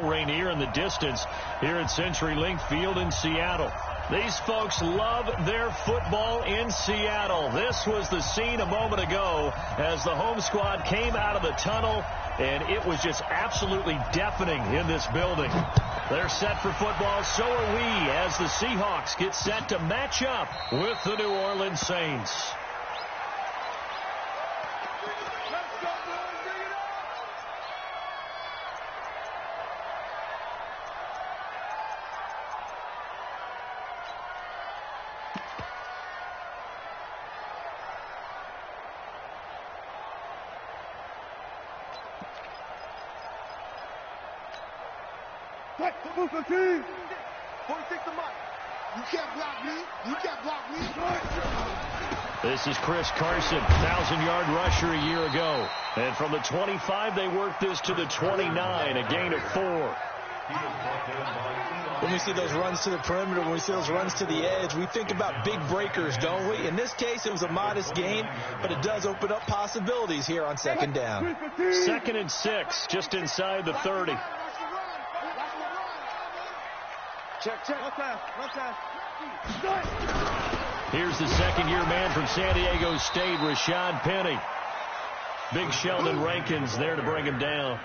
Rainier in the distance here at CenturyLink Field in Seattle. These folks love their football in Seattle. This was the scene a moment ago as the home squad came out of the tunnel, and it was just absolutely deafening in this building. They're set for football, so are we, as the Seahawks get set to match up with the New Orleans Saints. This is Chris Carson, 1,000-yard rusher a year ago. And from the 25, they worked this to the 29, a gain of 4. When we see those runs to the perimeter, when we see those runs to the edge, we think about big breakers, don't we? In this case, it was a modest gain, but it does open up possibilities here on second down. 2nd and 6, just inside the 30. Check. Here's the second-year man from San Diego State, Rashad Penny. Big Sheldon Rankins there to bring him down.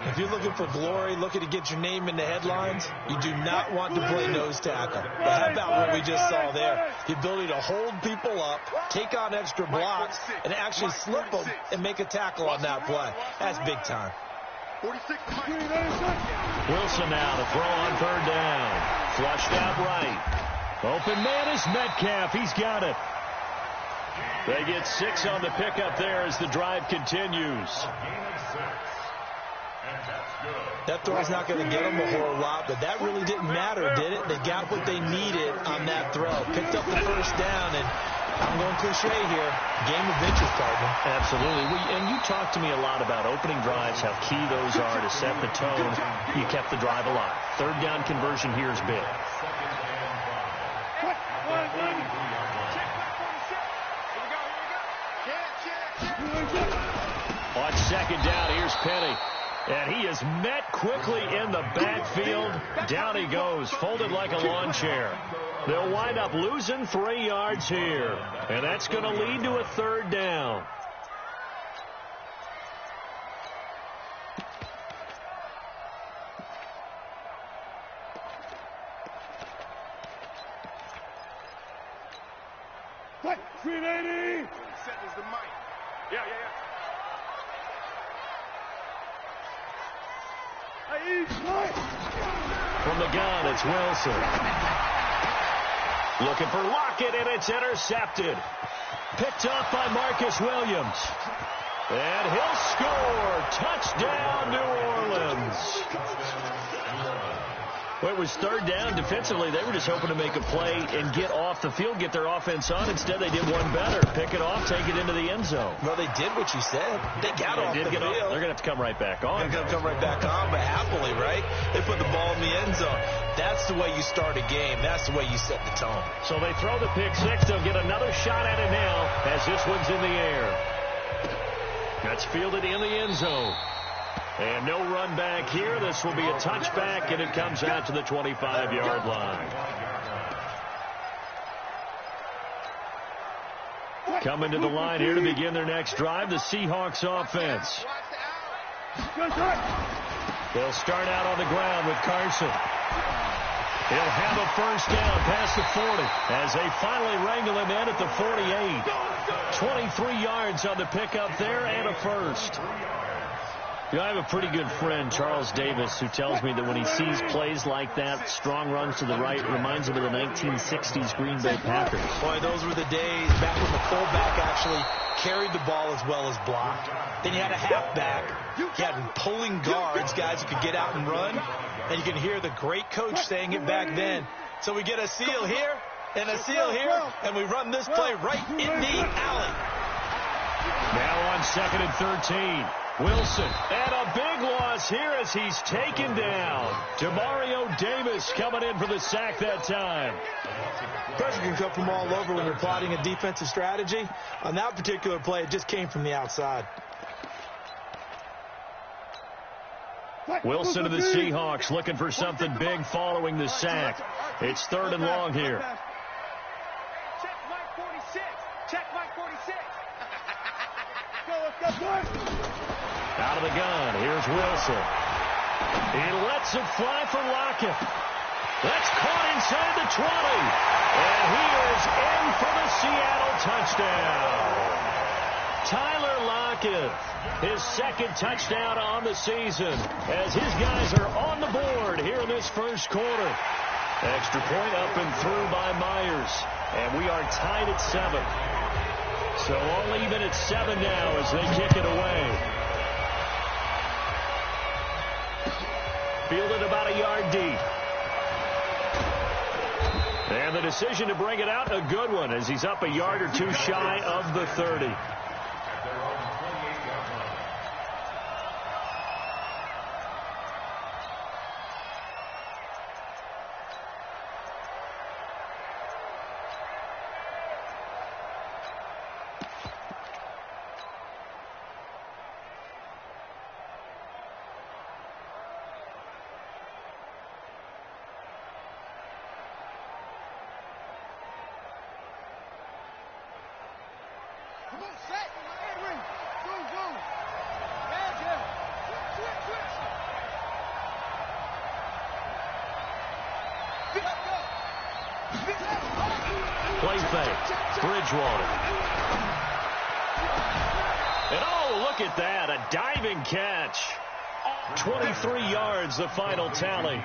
If you're looking for glory, looking to get your name in the headlines, you do not want to play nose tackle. But how about what we just saw there? The ability to hold people up, take on extra blocks, and actually slip them and make a tackle on that play. That's big time. Wilson now to throw on 3rd down. Flushed out right. Open man is Metcalf. He's got it. They get 6 on the pickup there as the drive continues. That throw's not going to get them a whole lot, but that really didn't matter, did it? They got what they needed on that throw. Picked up the 1st down, and I'm going cliche here. Game of inches, partner. Absolutely. And you talked to me a lot about opening drives, how key those are to set the tone. You kept the drive alive. 3rd down conversion here is big. On 2nd down, here's Penny. And he is met quickly in the backfield. Down he goes, folded like a lawn chair. They'll wind up losing 3 yards here. And that's going to lead to a 3rd down. What? 380! Set is the mic. Yeah. From the gun, it's Wilson. Looking for Lockett, and it's intercepted. Picked up by Marcus Williams. And he'll score. Touchdown, New Orleans. Well, it was 3rd down. Defensively, they were just hoping to make a play and get off the field, get their offense on. Instead, they did one better. Pick it off, take it into the end zone. Well, they did what you said. They got off the field. They're going to have to come right back on. They're going to come right back on, but happily, right? They put the ball in the end zone. That's the way you start a game. That's the way you set the tone. So they throw the pick 6. They'll get another shot at it now as this one's in the air. That's fielded in the end zone. And no run back here. This will be a touchback, and it comes out to the 25-yard line. Coming to the line here to begin their next drive, the Seahawks offense. They'll start out on the ground with Carson. He'll have a 1st down past the 40 as they finally wrangle him in at the 48. 23 yards on the pickup there and a 1st. You know, I have a pretty good friend, Charles Davis, who tells me that when he sees plays like that, strong runs to the right, reminds him of the 1960s Green Bay Packers. Boy, those were the days back when the fullback actually carried the ball as well as blocked. Then you had a halfback. You had pulling guards, guys who could get out and run. And you can hear the great coach saying it back then. So we get a seal here and a seal here, and we run this play right in the alley. Now on 2nd and 13. Wilson, and a big loss here as he's taken down. Demario Davis coming in for the sack that time. Pressure can come from all over when you're plotting a defensive strategy. On that particular play, it just came from the outside. Wilson to the Seahawks looking for something big following the sack. It's 3rd and long here. Check Mike 46. Check Mike 46. Out of the gun. Here's Wilson. He lets it fly for Lockett. That's caught inside the 20. And he is in for the Seattle touchdown. Tyler Lockett, his 2nd touchdown on the season, as his guys are on the board here in this first quarter. Extra point up and through by Myers. And we are tied at 7. So all even at 7 now as they kick it away. Fielded about a yard deep. And the decision to bring it out, a good one, as he's up a yard or two shy of the 30. Play fake. Bridgewater. And oh, look at that. A diving catch. 23 yards, the final tally.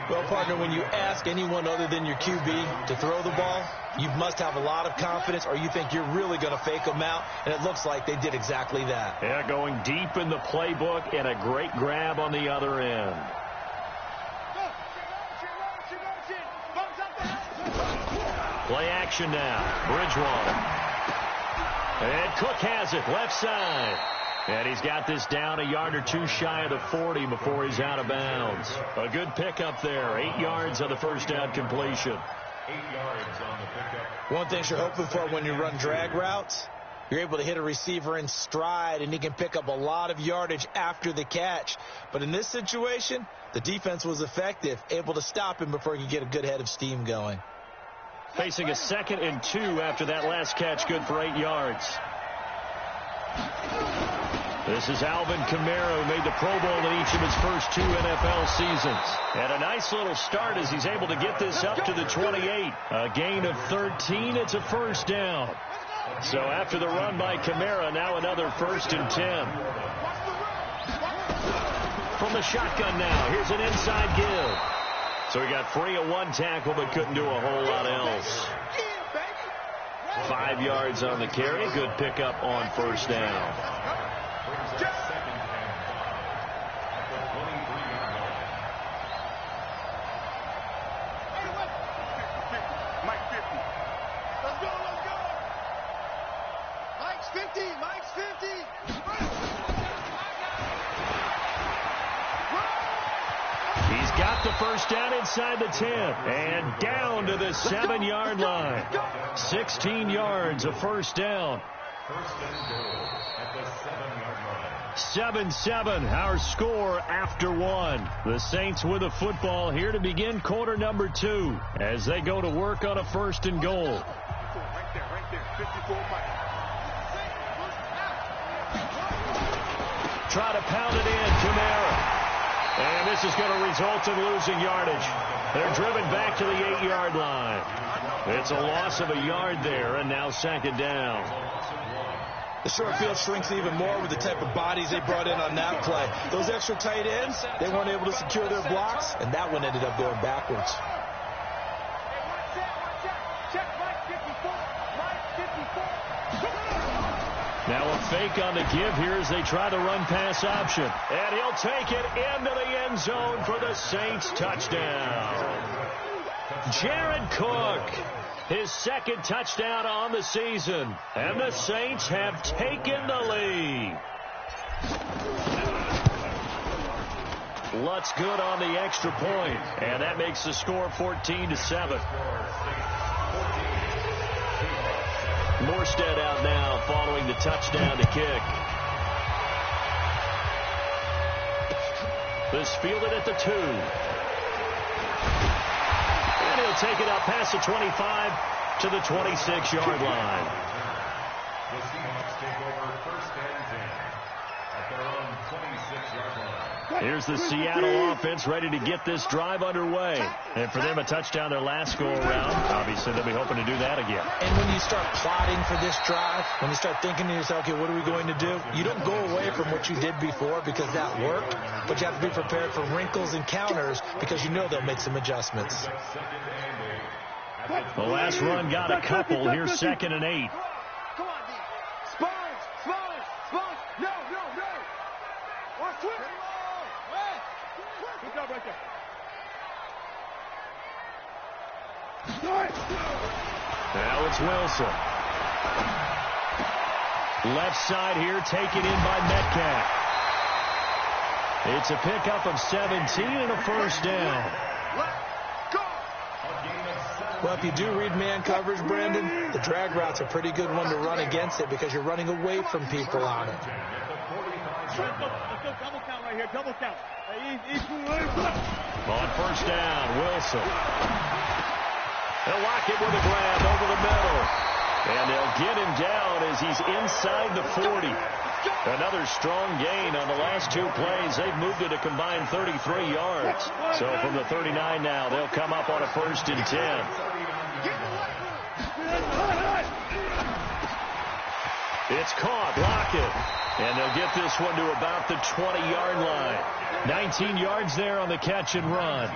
Well, partner, when you ask anyone other than your QB to throw the ball, you must have a lot of confidence, or you think you're really going to fake them out, and it looks like they did exactly that. Yeah, going deep in the playbook and a great grab on the other end. Play action now. Bridgewater. And Cook has it left side. And he's got this down a yard or two shy of the 40 before he's out of bounds. A good pickup there. 8 yards on the first down completion. 8 yards on the pickup. One thing you're hoping for when you run drag routes, you're able to hit a receiver in stride, and he can pick up a lot of yardage after the catch. But in this situation, the defense was effective, able to stop him before he could get a good head of steam going. Facing a 2nd and 2 after that last catch, good for 8 yards. This is Alvin Kamara, who made the Pro Bowl in each of his first 2 NFL seasons. And a nice little start as he's able to get this up to the 28. A gain of 13. It's a first down. So after the run by Kamara, now another 1st and 10. From the shotgun now, here's an inside give. So he got free of 1 tackle, but couldn't do a whole lot else. 5 yards on the carry. Good pickup on first down. Mike 50. Let's go, let's go. Mike's 50, Mike's 50. He's got the first down inside the 10 and down to the 7-yard line. 16 yards, a first down. First and goal at the 7-yard line. 7-7, our score after 1. The Saints with a football here to begin quarter number 2 as they go to work on a 1st and goal. Right there, 54 Mike. Try to pound it in, Kamara. And this is going to result in losing yardage. They're driven back to the 8-yard line. It's a loss of a yard there, and now 2nd down. The short field shrinks even more with the type of bodies they brought in on that play. Those extra tight ends, they weren't able to secure their blocks, and that one ended up going backwards. Now a fake on the give here as they try to run pass option. And he'll take it into the end zone for the Saints touchdown. Jared Cook, his 2nd touchdown on the season. And the Saints have taken the lead. Lutz good on the extra point. And that makes the score 14-7. Morstead out now following the touchdown to kick. This fielded at the 2. And he'll take it up past the 25 to the 26-yard line. The Seahawks take over first and 10 at their own 26-yard line. Here's the Seattle offense ready to get this drive underway. And for them, a touchdown their last go-around. Obviously, they'll be hoping to do that again. And when you start plotting for this drive, when you start thinking to yourself, okay, what are we going to do? You don't go away from what you did before because that worked, but you have to be prepared for wrinkles and counters because you know they'll make some adjustments. The last run got a couple. Here's 2nd and 8. Come on, D. Sponge. No. Watch it. Good job right there. Now it's Wilson. Left side here, taken in by Metcalf. It's a pickup of 17 and a first down. Well, if you do read man coverage, Brandon, the drag route's a pretty good one to run against it because you're running away from people on it. Let's go double count right here. Double count. On first down, Wilson. They'll lock it with a grab over the middle. And they'll get him down as he's inside the 40. Another strong gain on the last 2 plays. They've moved it a combined 33 yards. So from the 39 now, they'll come up on a 1st and 10. It's caught. Lockett. And they'll get this one to about the 20-yard line. 19 yards there on the catch and run.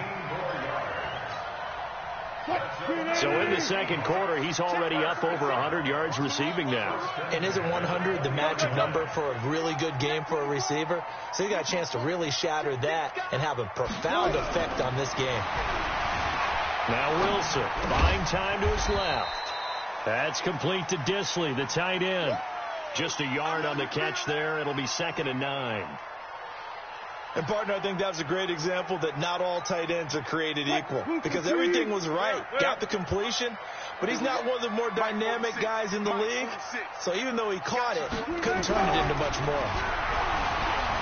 So in the second quarter, he's already up over 100 yards receiving now. And isn't 100 the magic number for a really good game for a receiver? So he got a chance to really shatter that and have a profound effect on this game. Now Wilson buying time to his left. That's complete to Disley, the tight end. Just a yard on the catch there. It'll be 2nd and 9. And, partner, I think that's a great example that not all tight ends are created equal because everything was right. Got the completion, but he's not one of the more dynamic guys in the league. So even though he caught it, couldn't turn it into much more.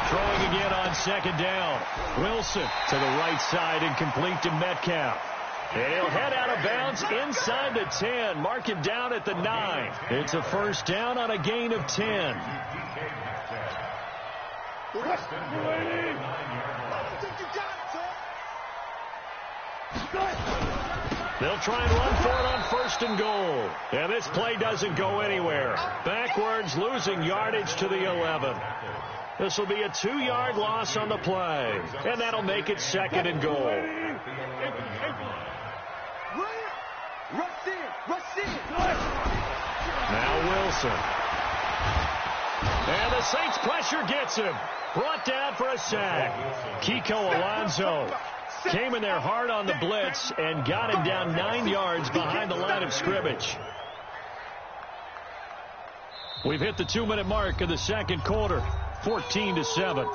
Throwing again on 2nd down. Wilson to the right side and complete to Metcalf. And he'll head out of bounds inside the 10. Mark him down at the 9. It's a first down on a gain of 10. They'll try and run for it on 1st and goal. And this play doesn't go anywhere. Backwards, losing yardage to the 11. This will be a 2-yard loss on the play. And that'll make it 2nd and goal. Now Wilson. And the Saints pressure gets him. Brought down for a sack. Kiko Alonso came in there hard on the blitz and got him down 9 yards behind the line of scrimmage. We've hit the 2-minute mark of the second quarter. 14-7.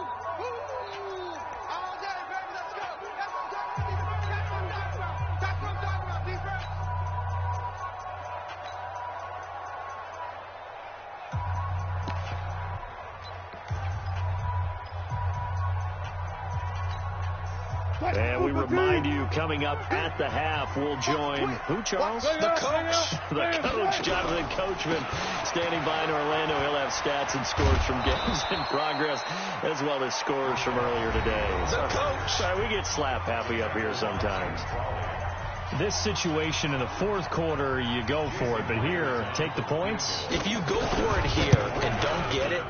And we remind you, coming up at the half, we'll join who, Charles? The coach. The coach, Jonathan Coachman, standing by in Orlando. He'll have stats and scores from games in progress, as well as scores from earlier today. The coach. Sorry, we get slap happy up here sometimes. This situation in the fourth quarter, you go for it. But here, take the points. If you go for it here and don't get it,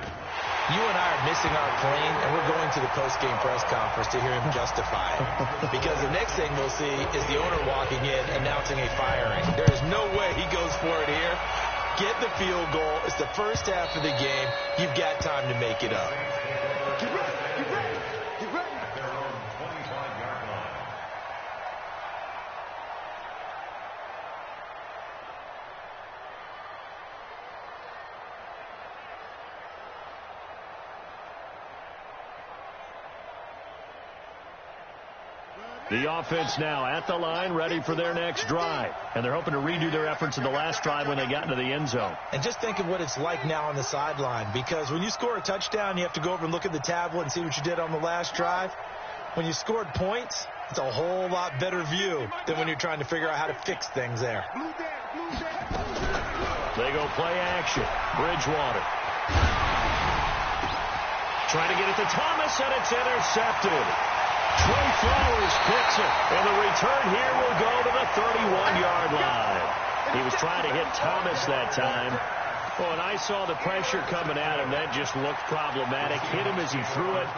you and I are missing our plane, and we're going to the post-game press conference to hear him justify it. Because the next thing we'll see is the owner walking in announcing a firing. There is no way he goes for it here. Get the field goal. It's the first half of the game. You've got time to make it up. Get ready. Get ready. Get ready. At their own 25-yard line. The offense now at the line, ready for their next drive. And they're hoping to redo their efforts in the last drive when they got into the end zone. And just think of what it's like now on the sideline, because when you score a touchdown, you have to go over and look at the tablet and see what you did on the last drive. When you scored points, it's a whole lot better view than when you're trying to figure out how to fix things there. They go play action. Bridgewater. Trying to get it to Thomas, and it's intercepted. Trey Flowers picks it, and the return here will go to the 31-yard line. He was trying to hit Thomas that time. Oh, and I saw the pressure coming at him. That just looked problematic. Hit him as he threw it,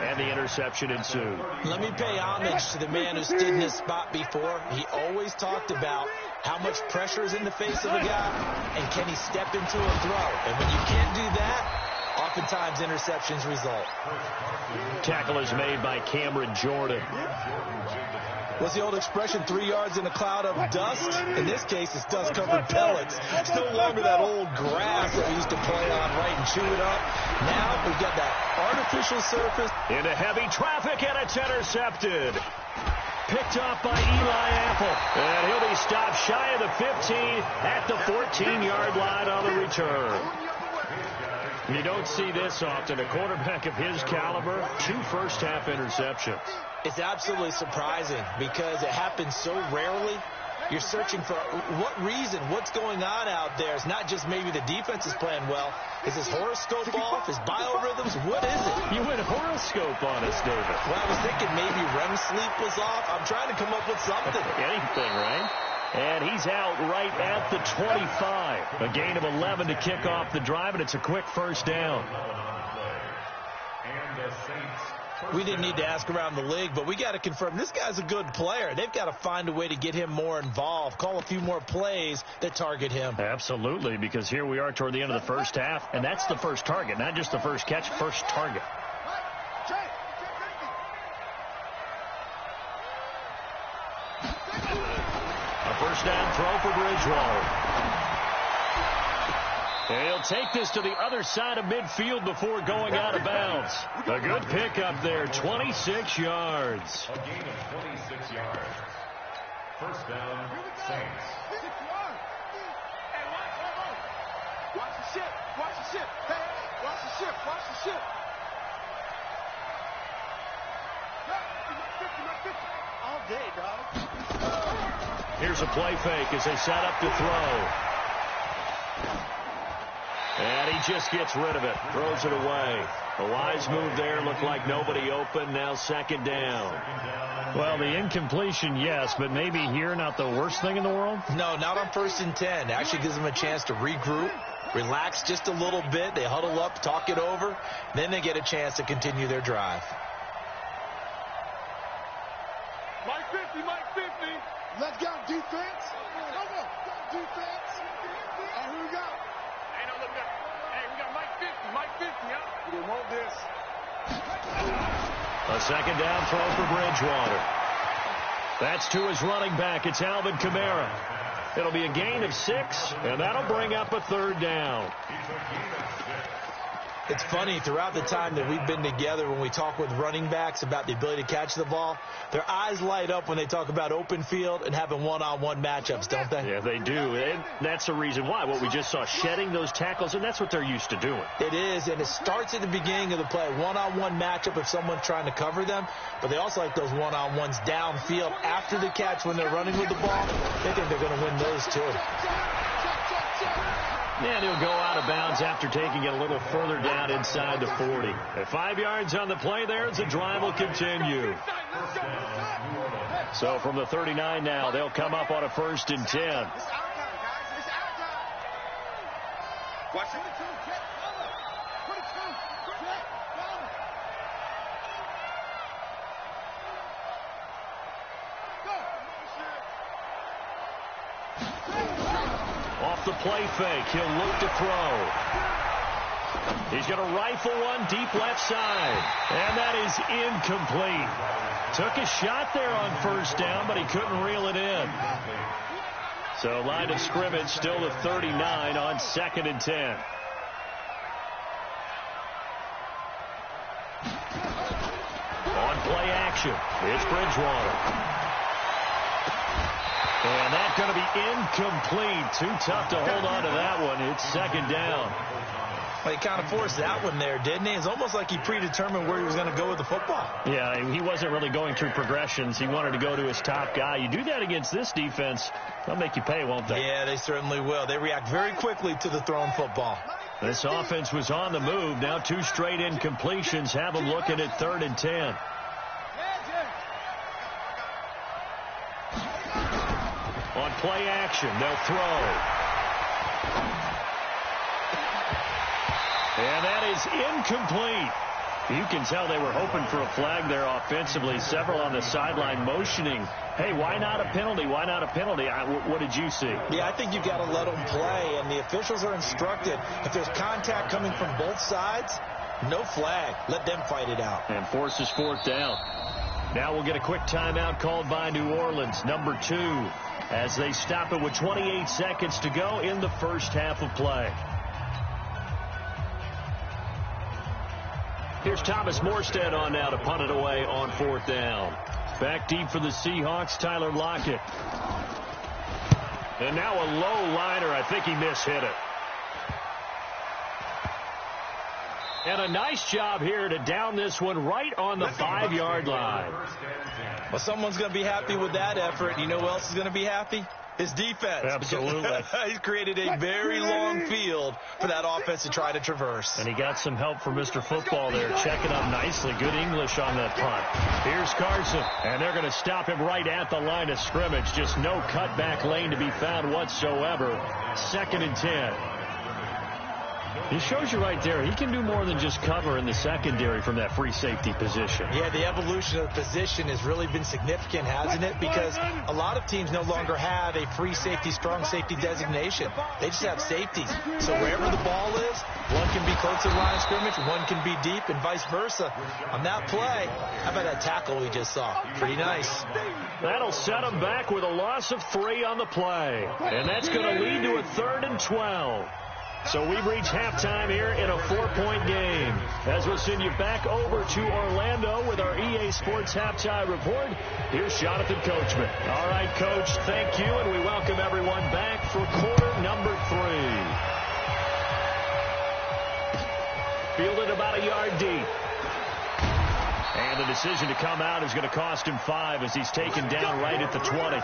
and the interception ensued. Let me pay homage to the man who stood in this spot before. He always talked about how much pressure is in the face of a guy, and can he step into a throw. And when you can't do that, oftentimes interceptions result. Tackle is made by Cameron Jordan. What's the old expression, 3 yards in a cloud of dust? In this case, it's dust-covered pellets. It's no longer that old grass that we used to play on, right, and chew it up. Now we've got that artificial surface. Into heavy traffic, and it's intercepted. Picked off by Eli Apple. And he'll be stopped shy of the 15 at the 14-yard line on the return. You don't see this often. A quarterback of his caliber, 2 first-half interceptions. It's absolutely surprising because it happens so rarely. You're searching for what reason, what's going on out there. It's not just maybe the defense is playing well. Is his horoscope off? His biorhythms? What is it? You went horoscope on us, David. Well, I was thinking maybe REM sleep was off. I'm trying to come up with something. Anything, right? And he's out right at the 25. A gain of 11 to kick off the drive, and it's a quick first down. And the Saints. We didn't need to ask around the league, but we got to confirm this guy's a good player. They've got to find a way to get him more involved, call a few more plays that target him. Absolutely, because here we are toward the end of the first half, and that's the first target, not just the first catch, first target. A first down throw for Bridgewater. And he'll take this to the other side of midfield before going out of bounds. A good pickup there, 26 yards. A gain of 26 yards. First down, Saints. Watch the ship. Watch the ship. Hey, watch the ship. Watch the ship. All day, dog. Here's a play fake as they set up to throw. And he just gets rid of it, throws it away. A wise move there, looked like nobody open, now second down. Well, the incompletion, yes, but maybe here not the worst thing in the world? No, not on 1st and 10. Actually gives them a chance to regroup, relax just a little bit. They huddle up, talk it over, then they get a chance to continue their drive. Mike 50, Mike 50. Let's go, defense. Come on, defense. And who we got? Hey, no, look up. Hey, we got Mike 50, Mike 50, huh? We want this. A second down throw for Bridgewater. That's to his running back. It's Alvin Kamara. It'll be a gain of 6, and that'll bring up a third down. It's funny, throughout the time that we've been together, when we talk with running backs about the ability to catch the ball, their eyes light up when they talk about open field and having one-on-one matchups, don't they? Yeah, they do. And that's the reason why. What we just saw, shedding those tackles, and that's what they're used to doing. It is, and it starts at the beginning of the play. One-on-one matchup if someone's trying to cover them, but they also like those one-on-ones downfield after the catch when they're running with the ball. They think they're going to win those too. And he'll go out of bounds after taking it a little further down inside the 40. At 5 yards on the play there as the drive will continue. So from the 39 now, they'll come up on a 1st and 10. Watch it. Off the play fake, he'll look to throw. He's going to rifle one deep left side. And that is incomplete. Took a shot there on 1st down, but he couldn't reel it in. So line of scrimmage still to 39 on 2nd and 10. On play action, it's Bridgewater. And that's going to be incomplete. Too tough to hold on to that one. It's 2nd down. Well, he kind of forced that one there, didn't he? It's almost like he predetermined where he was going to go with the football. Yeah, he wasn't really going through progressions. He wanted to go to his top guy. You do that against this defense, they'll make you pay, won't they? Yeah, they certainly will. They react very quickly to the thrown football. This offense was on the move. Now 2 straight incompletions have them looking at 3rd and 10. On play action, they'll throw. And that is incomplete. You can tell they were hoping for a flag there offensively. Several on the sideline motioning, hey, why not a penalty? Why not a penalty? What did you see? Yeah, I think you've got to let them play, and the officials are instructed. If there's contact coming from both sides, no flag. Let them fight it out. And forces 4th down. Now we'll get a quick timeout called by New Orleans, number 2, as they stop it with 28 seconds to go in the first half of play. Here's Thomas Morstead on now to punt it away on 4th down. Back deep for the Seahawks, Tyler Lockett. And now a low liner. I think he mishit it. And a nice job here to down this one right on the 5-yard line. Well, someone's going to be happy with that effort. You know who else is going to be happy? His defense. Absolutely. He's created a very long field for that offense to try to traverse. And he got some help from Mr. Football there, checking up nicely. Good English on that punt. Here's Carson, and they're going to stop him right at the line of scrimmage. Just no cutback lane to be found whatsoever. 2nd and 10. He shows you right there, he can do more than just cover in the secondary from that free safety position. Yeah, the evolution of the position has really been significant, hasn't it? Because a lot of teams no longer have a free safety, strong safety designation. They just have safeties. So wherever the ball is, one can be close to the line of scrimmage, one can be deep, and vice versa. On that play, how about that tackle we just saw? Pretty nice. That'll set them back with a loss of 3 on the play. And that's going to lead to a 3rd and 12. So we've reached halftime here in a 4-point game. As we'll send you back over to Orlando with our EA Sports Halftime Report, here's Jonathan Coachman. All right, Coach, thank you, and we welcome everyone back for quarter number 3. Fielded about a yard deep. And the decision to come out is going to cost him 5 as he's taken down right at the 20.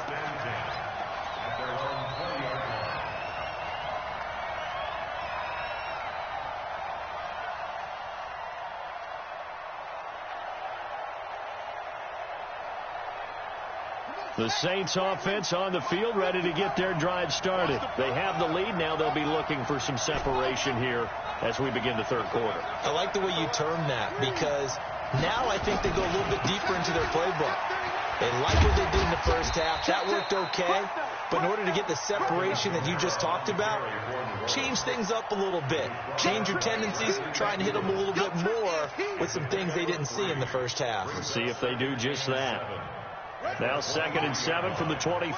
The Saints offense on the field, ready to get their drive started. They have the lead. Now they'll be looking for some separation here as we begin the 3rd quarter. I like the way you term that, because now I think they go a little bit deeper into their playbook. They like what they did in the first half. That worked okay. But in order to get the separation that you just talked about, change things up a little bit. Change your tendencies. Try and hit them a little bit more with some things they didn't see in the first half. Let's see if they do just that. Now 2nd and 7 from the 23. Here we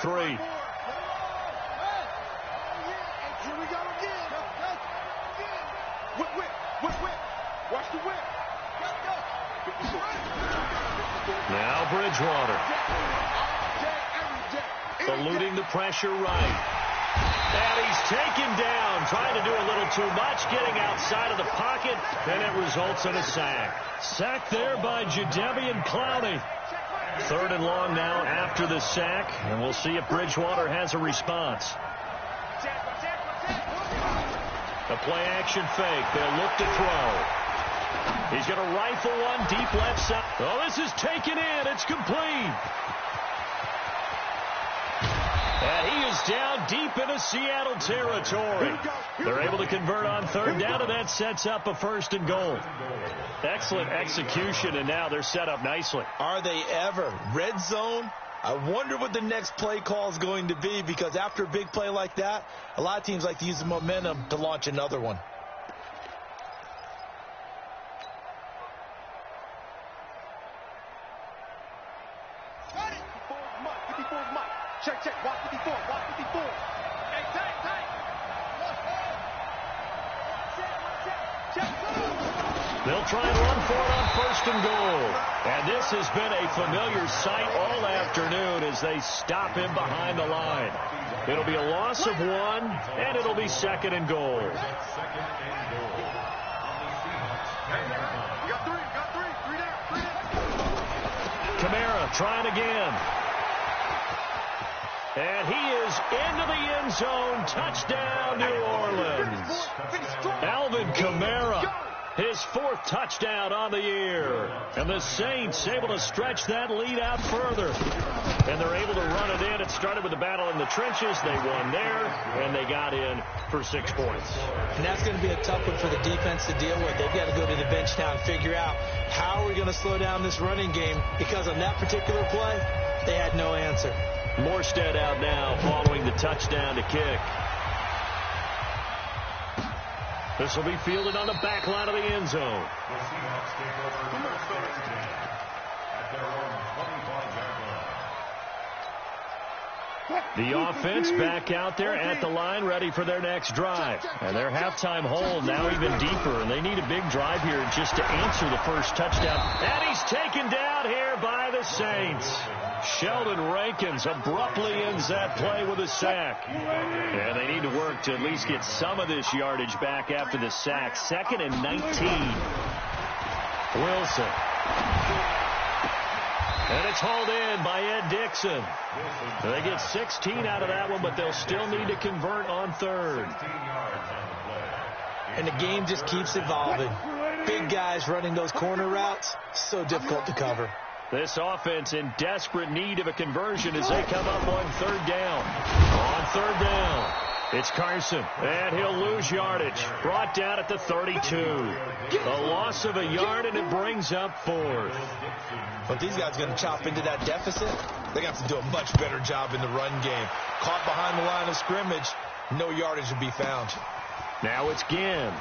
go again. Whip, whip, whip, whip. Watch the whip. Now Bridgewater. Eluding the pressure right. And he's taken down, trying to do a little too much, getting outside of the pocket, and it results in a sack. Sack there by Jadeveon Clowney. 3rd and long now after the sack, and we'll see if Bridgewater has a response. A play-action fake. They'll look to throw. He's going to rifle one deep left side. Oh, this is taken in. It's complete. And he is down deep into Seattle territory. They're able to convert on 3rd down, and that sets up a 1st and goal. Excellent execution, and now they're set up nicely. Are they ever? Red zone? I wonder what the next play call is going to be, because after a big play like that, a lot of teams like to use the momentum to launch another one. Check, check. Watch 54. Watch 54. Hey, tight, tight. They'll try and run for it on 1st and goal. And this has been a familiar sight all afternoon as they stop him behind the line. It'll be a loss of 1, and it'll be 2nd and goal. You got three down. Kamara trying again. And he is into the end zone. Touchdown, New Orleans. Alvin Kamara, his 4th touchdown on the year. And the Saints able to stretch that lead out further. And they're able to run it in. It started with a battle in the trenches. They won there, and they got in for 6 points. And that's going to be a tough one for the defense to deal with. They've got to go to the bench now and figure out how are we going to slow down this running game, because on that particular play, they had no answer. Morstead out now following the touchdown to kick. This will be fielded on the back line of the end zone. The Seahawks take over first and 10 at their own 25-yard line. The offense back out there at the line, ready for their next drive. And their halftime hole now even deeper, and they need a big drive here just to answer the first touchdown. And he's taken down here by the Saints. Sheldon Rankins abruptly ends that play with a sack. And they need to work to at least get some of this yardage back after the sack. 2nd and 19. Wilson. And it's hauled in by Ed Dixon. They get 16 out of that one, but they'll still need to convert on 3rd. And the game just keeps evolving. Big guys running those corner routes, so difficult to cover. This offense in desperate need of a conversion as they come up on 3rd down. On 3rd down, it's Carson, and he'll lose yardage. Brought down at the 32. A loss of a yard, and it brings up 4th. But these guys are going to chop into that deficit. They got to do a much better job in the run game. Caught behind the line of scrimmage, no yardage to be found. Now it's Ginn.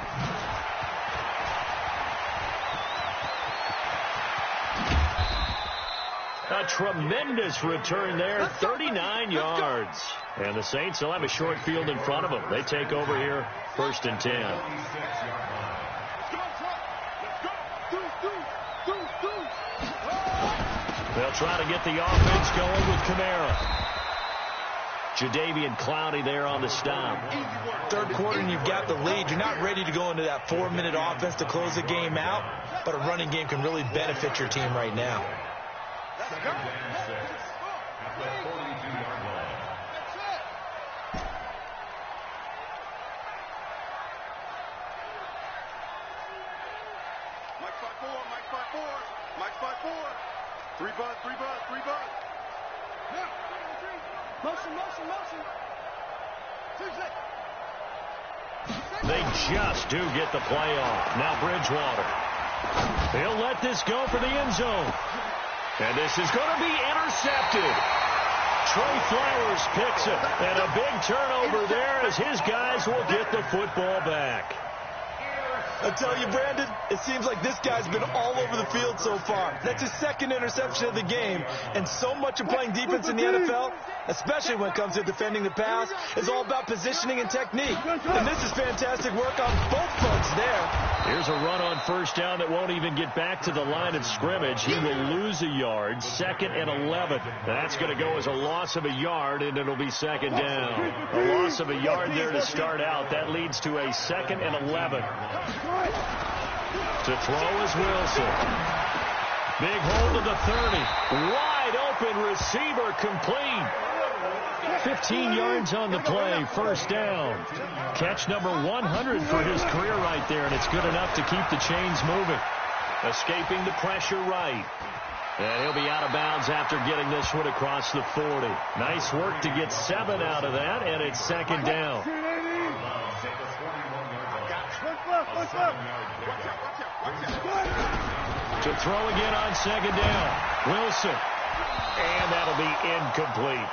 A tremendous return there, 39 yards. And the Saints will have a short field in front of them. They take over here, 1st and 10. They'll try to get the offense going with Kamara. Jadeveon Clowney there on the stop. 3rd quarter and you've got the lead. You're not ready to go into that 4-minute offense to close the game out, but a running game can really benefit your team right now. 2nd and 6 at the 42-yard line. Mike 5-4. Mike 5-4. 3 bud. Now. Motion. They just do get the play off. Now Bridgewater. He'll let this go for the end zone. And this is going to be intercepted. Trey Flowers picks it. And a big turnover there as his guys will get the football back. I tell you, Brandon, it seems like this guy's been all over the field so far. That's his 2nd interception of the game. And so much of playing defense in the NFL, especially when it comes to defending the pass, is all about positioning and technique. And this is fantastic work on both fronts there. Here's a run on 1st down that won't even get back to the line of scrimmage. He will lose a yard, 2nd and 11. That's going to go as a loss of a yard, and it'll be 2nd down. A loss of a yard there to start out. That leads to a 2nd and 11. To throw is Wilson. Big hold of the 30. Wide open receiver complete. 15 yards on the play, 1st down. Catch number 100 for his career right there, and it's good enough to keep the chains moving. Escaping the pressure right. And he'll be out of bounds after getting this one across the 40. Nice work to get 7 out of that, and it's 2nd down. To throw again on 2nd down. Wilson. And that'll be incomplete.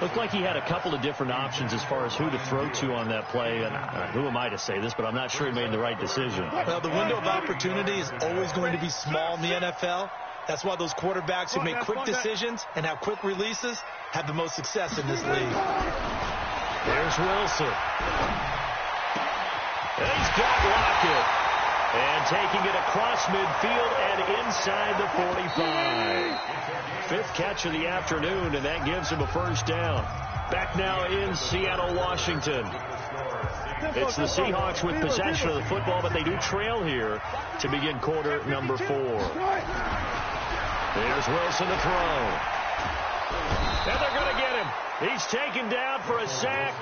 Looked like he had a couple of different options as far as who to throw to on that play. And who am I to say this, but I'm not sure he made the right decision. Well, the window of opportunity is always going to be small in the NFL. That's why those quarterbacks who make quick decisions and have quick releases have the most success in this league. There's Wilson. And he's got Lockett. And taking it across midfield and inside the 45. Fifth catch of the afternoon, and that gives him a first down. Back now in Seattle, Washington. It's the Seahawks with possession of the football, but they do trail here to begin quarter number 4. There's Wilson to throw. And they're going to get him. He's taken down for a sack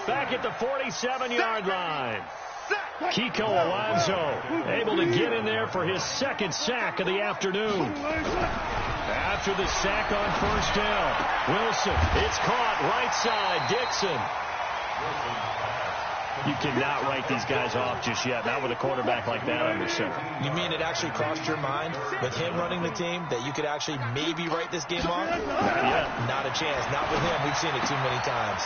back at the 47-yard line. Kiko Alonso able to get in there for his second sack of the afternoon. After the sack on first down, Wilson, it's caught right side, Dixon. You cannot write these guys off just yet, not with a quarterback like that under center. You mean it actually crossed your mind with him running the team that you could actually maybe write this game off? Not yet. Not a chance. Not with him. We've seen it too many times.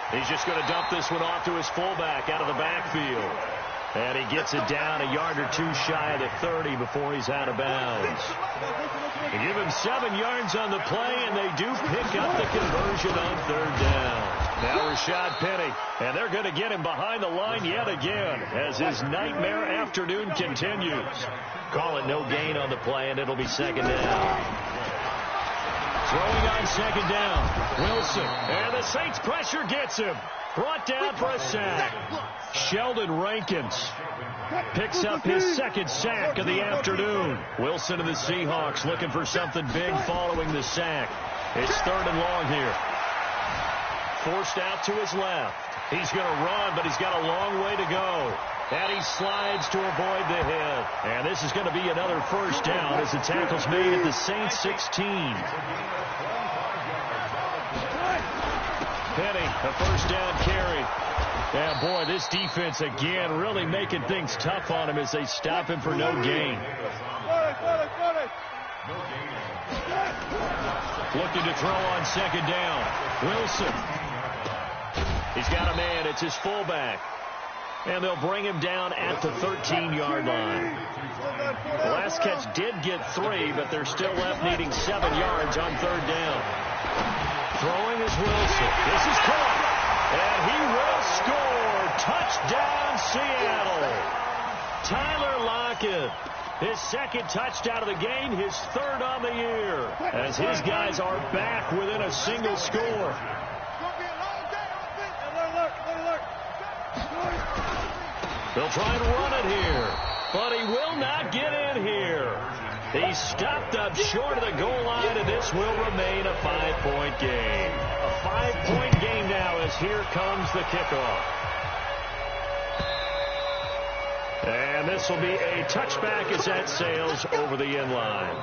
He's just going to dump this one off to his fullback out of the backfield. And he gets it down a yard or two shy of the 30 before he's out of bounds. They give him 7 yards on the play, and they do pick up the conversion on third down. Now Rashad Penny, and they're going to get him behind the line yet again as his nightmare afternoon continues. Call it no gain on the play, and it'll be second down. Throwing on second down, Wilson, and the Saints pressure gets him. Brought down for a sack. Sheldon Rankins picks up his second sack of the afternoon. Wilson and the Seahawks looking for something big following the sack. It's third and long here. Forced out to his left. He's going to run, but he's got a long way to go. And he slides to avoid the hit. And this is going to be another first down as the tackle's made at the Saints 16. Penny, a first down carry. Yeah, boy, this defense again really making things tough on him as they stop him for no gain. Looking to throw on second down. Wilson. He's got a man. It's his fullback. And they'll bring him down at the 13-yard line. The last catch did get 3, but they're still left needing 7 yards on third down. Throwing is Wilson. This is caught. And he will score. Touchdown, Seattle. Tyler Lockett. His second touchdown of the game, his third on the year. As his guys are back within a single score. They'll try and run it here, but he will not get in here. He's stopped up short of the goal line, and this will remain a 5-point game. A 5-point game now as here comes the kickoff. And this will be a touchback as that sails over the end line.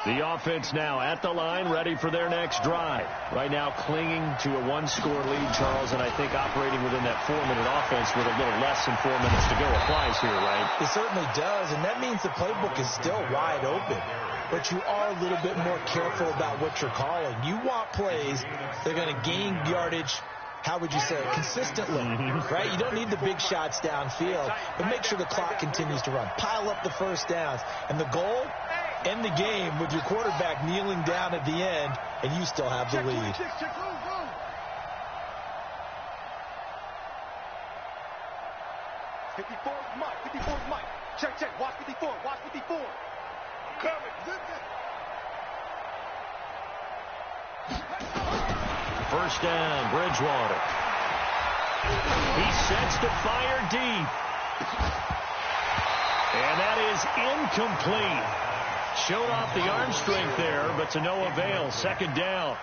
The offense now at the line, ready for their next drive. Right now clinging to a 1-score lead, Charles, and I think operating within that 4-minute offense with a little less than 4 minutes to go applies here, right? It certainly does, and that means the playbook is still wide open. But you are a little bit more careful about what you're calling. You want plays that are going to gain yardage, how would you say it, consistently, right? You don't need the big shots downfield, but make sure the clock continues to run. Pile up the first downs. And the goal, end the game with your quarterback kneeling down at the end, and you still have the lead. 54's Mike. 54's Mike. Check, check. Watch 54. Watch 54. Coming. First down, Bridgewater. He sets to fire deep. And that is incomplete. Showed off the arm strength there, but to no avail. Second down.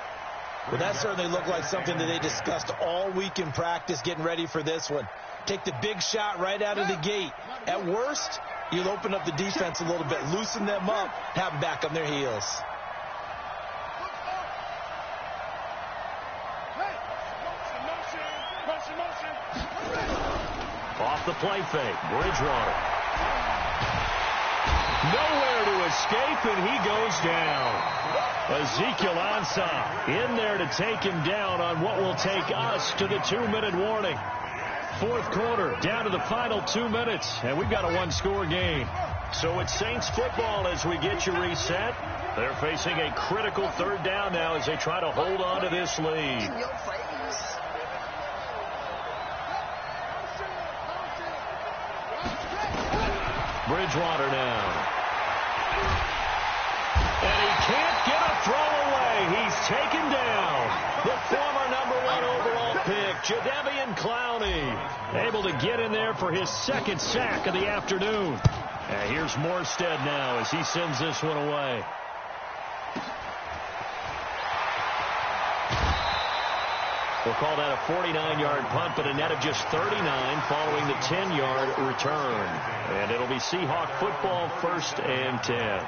Well, that certainly looked like something that they discussed all week in practice getting ready for this one. Take the big shot right out of the gate. At worst, you'll open up the defense a little bit, loosen them up, have them back on their heels. Off the play fake, Bridgewater. Nowhere to escape, and he goes down. Ezekiel Ansah in there to take him down on what will take us to the 2-minute warning. Fourth quarter, down to the final 2 minutes, and we've got a 1-score game. So it's Saints football as we get you reset. They're facing a critical third down now as they try to hold on to this lead. Bridgewater now. And he can't get a throw away. He's taken down. The former #1 overall pick, Jadeveon Clowney, able to get in there for his second sack of the afternoon. And here's Morstead now as he sends this one away. We'll call that a 49-yard punt, but a net of just 39 following the 10-yard return. And it'll be Seahawk football, 1st and 10.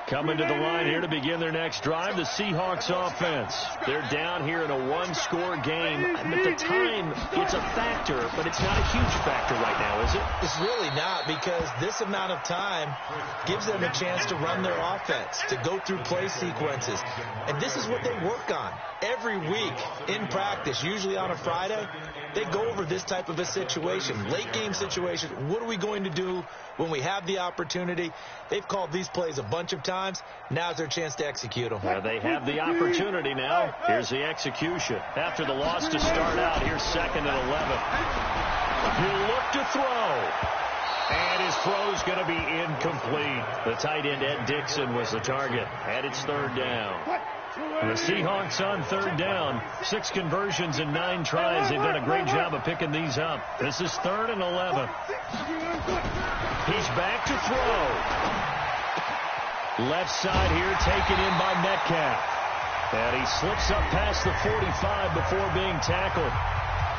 Coming to the line here to begin their next drive, the Seahawks offense. They're down here in a one-score game. At the time, it's a factor, but it's not a huge factor right now, is it? It's really not, because this amount of time gives them a chance to run their offense, to go through play sequences. And this is what they work on. Every week in practice, usually on a Friday, they go over this type of a situation, late-game situation. What are we going to do when we have the opportunity? They've called these plays a bunch of times. Now's their chance to execute them. They have the opportunity now. Here's the execution. After the loss to start out, here's 2nd and 11. He'll look to throw. And his throw's going to be incomplete. The tight end, Ed Dixon, was the target. And it's 3rd down. The Seahawks on 3rd down. 6 conversions and 9 tries. They've done a great job of picking these up. This is 3rd and 11. He's back to throw. Left side here taken in by Metcalf. And he slips up past the 45 before being tackled.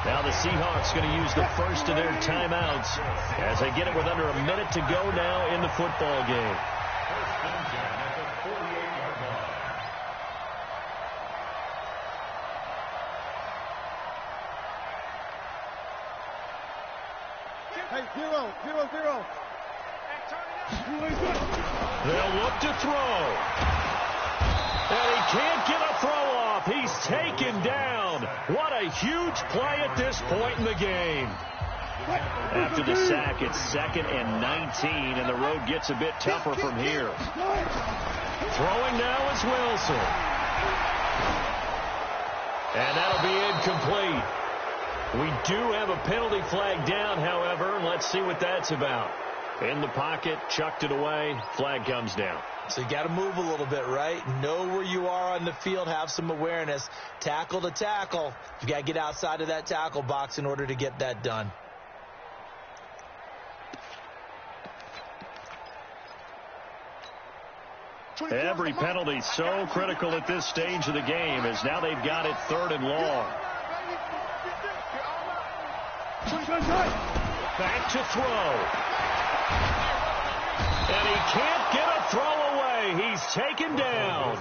Now the Seahawks going to use the first of their timeouts as they get it with under a minute to go now in the football game. Hey, 0-0-0. They'll look to throw. And he can't get a throw off. He's taken down. What a huge play at this point in the game. After the sack, it's 2nd and 19, and the road gets a bit tougher from here. Throwing now is Wilson. And that'll be incomplete. We do have a penalty flag down, however. Let's see what that's about. In the pocket, chucked it away, flag comes down. So you got to move a little bit, right? Know where you are on the field, have some awareness. Tackle to tackle. You got to get outside of that tackle box in order to get that done. Every penalty so critical at this stage of the game, as now they've got it 3rd and long. Back to throw. And he can't get a throw away. He's taken down.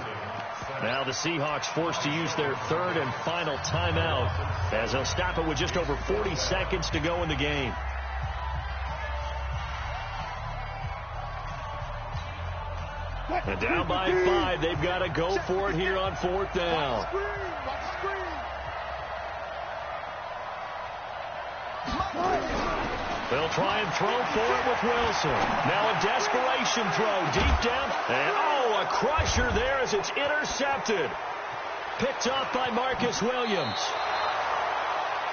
Now the Seahawks forced to use their 3rd and final timeout as they'll stop it with just over 40 seconds to go in the game. And down by 5, they've got to go for it here on 4th down. They'll try and throw for it with Wilson. Now a desperation throw deep down. And, a crusher there as it's intercepted. Picked off by Marcus Williams.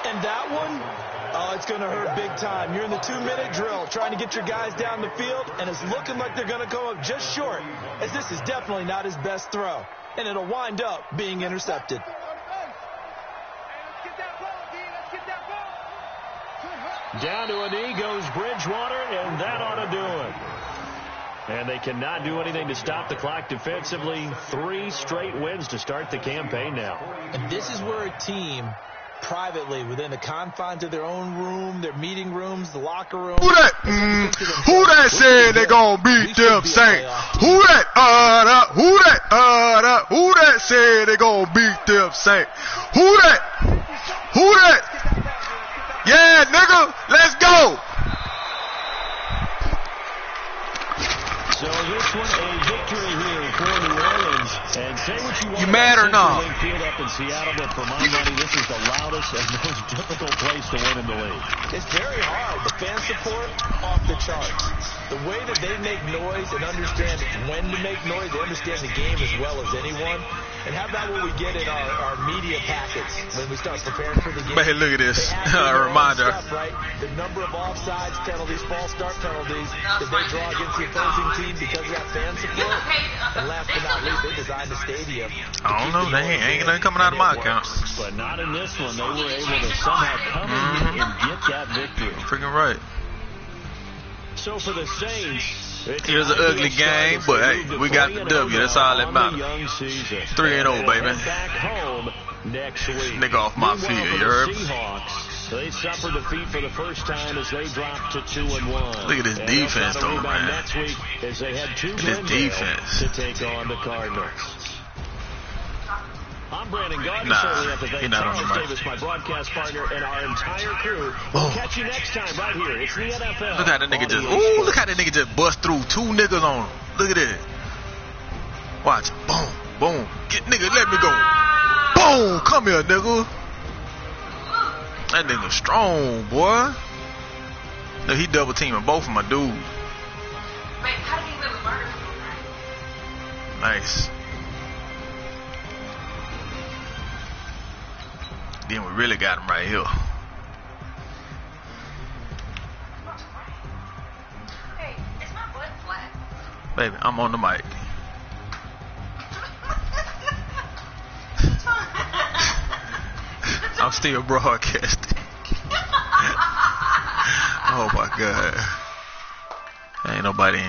And that one, it's going to hurt big time. You're in the 2-minute drill trying to get your guys down the field, and it's looking like they're going to come up just short, as this is definitely not his best throw. And it'll wind up being intercepted. Down to a knee goes Bridgewater, and that ought to do it. And they cannot do anything to stop the clock defensively. 3 straight wins to start the campaign now. And this is where a team, privately, within the confines of their own room, their meeting rooms, the locker room. Who that said they gonna beat them Saints? Who that said they gonna beat them Saints? Who that? Yeah, nigga, let's go. So this one a victory here for New Orleans. And say what you want. You mad or not? Field up in Seattle, but for my money, this is the loudest and most difficult place to win in the league. It's very hard. The fan support off the charts. The way that they make noise and understand when to make noise, they understand the game as well as anyone. And how about what we get in our media packets when we start preparing for the game? Man, look at this. A reminder. Stuff, right? The number of offsides penalties, false start penalties that they draw against the opposing team because of that fan support. And last but not least, they designed the stadium. I don't know. They ain't nothing coming out of my account. But not in this one. They were able to somehow come in and get that victory. Freaking right. So for the Saints, it was an ugly game, but hey, we got the W. That's all that matters. 3-0, baby. Back home next week. Nigga off my feet, you heard? Seahawks, they suffered defeat for the first time as they dropped to 2-1. Look at this defense, though, man. Next week as they had two this defense to take on the Cardinals. I'm Brandon Gardner. Nah, certainly have to thank not on Charles the mic. Davis, my broadcast partner, and our entire crew. We'll catch you next time right here. It's the NFL. Look how that nigga just, ooh, look how that nigga just bust through 2 niggas on him. Look at that. Watch. Boom, boom. Get nigga, let me go. Boom, come here, nigga. That nigga strong, boy. Look, he double teaming both of my dudes. Wait, how did he win with murder? Nice. Then we really got him right here. Hey, is my butt flat? Baby, I'm on the mic. I'm still broadcasting. Oh my God. Ain't nobody in